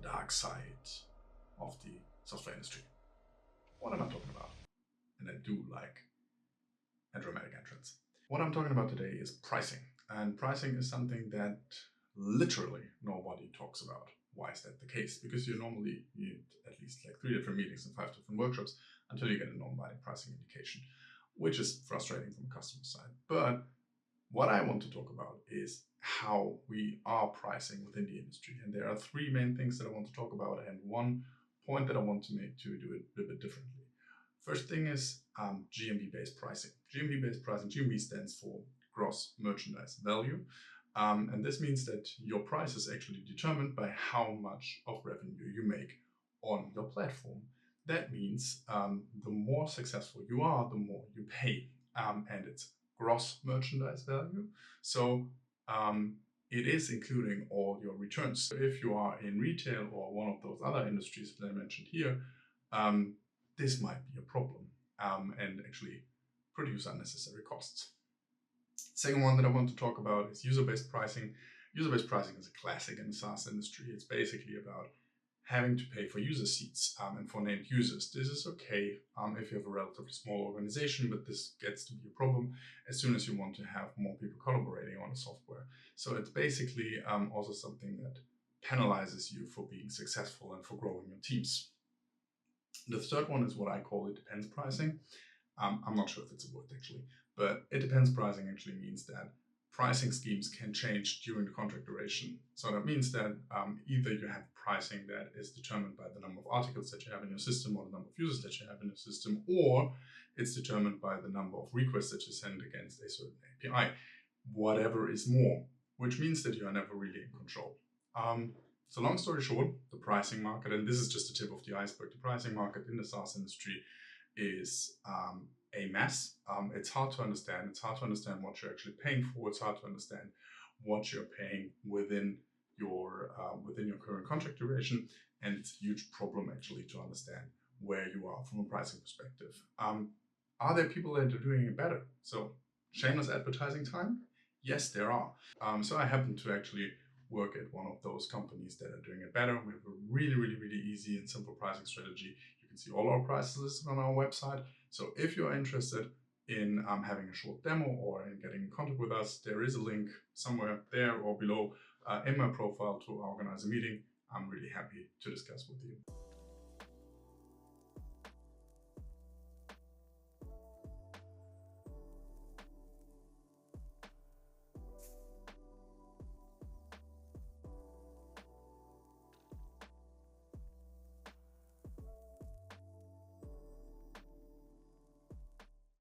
dark side of the software industry. What am I talking about? And I do like a dramatic entrance. What I'm talking about today is pricing. And pricing is something that literally nobody talks about. Why is that the case? Because you normally need at least like 3 different meetings and 5 different workshops until you get a non-binding pricing indication, which is frustrating from a customer side. But what I want to talk about is how we are pricing within the industry. And there are 3 main things that I want to talk about and 1 point that I want to make to do it a little bit differently. First thing is GMV-based pricing. GMV-based pricing, GMV stands for gross merchandise value. And this means that your price is actually determined by how much of revenue you make on your platform. That means the more successful you are, the more you pay. And it's gross merchandise value. So it is including all your returns. So if you are in retail or one of those other industries that I mentioned here, this might be a problem and actually produce unnecessary costs. Second one that I want to talk about is user-based pricing. User-based pricing is a classic in the SaaS industry. It's basically about having to pay for user seats and for named users. This is okay if you have a relatively small organization, but this gets to be a problem as soon as you want to have more people collaborating on the software. So it's basically also something that penalizes you for being successful and for growing your teams. The third one is what I call it depends pricing. I'm not sure if it's a word actually, but it depends pricing actually means that pricing schemes can change during the contract duration. So that means that either you have pricing that is determined by the number of articles that you have in your system or the number of users that you have in your system, or it's determined by the number of requests that you send against a certain API. Whatever is more, which means that you are never really in control. So long story short, the pricing market, and this is just the tip of the iceberg, the pricing market in the SaaS industry is a mess. It's hard to understand. It's hard to understand what you're actually paying for. It's hard to understand what you're paying within your current contract duration, and it's a huge problem actually to understand where you are from a pricing perspective. Are there people that are doing it better? So shameless advertising time? Yes, there are. So I happen to actually work at one of those companies that are doing it better. We have a really easy and simple pricing strategy. You can see all our prices listed on our website. So if you're interested in having a short demo or in getting in contact with us, there is a link somewhere there or below in my profile to organize a meeting. I'm really happy to discuss with you.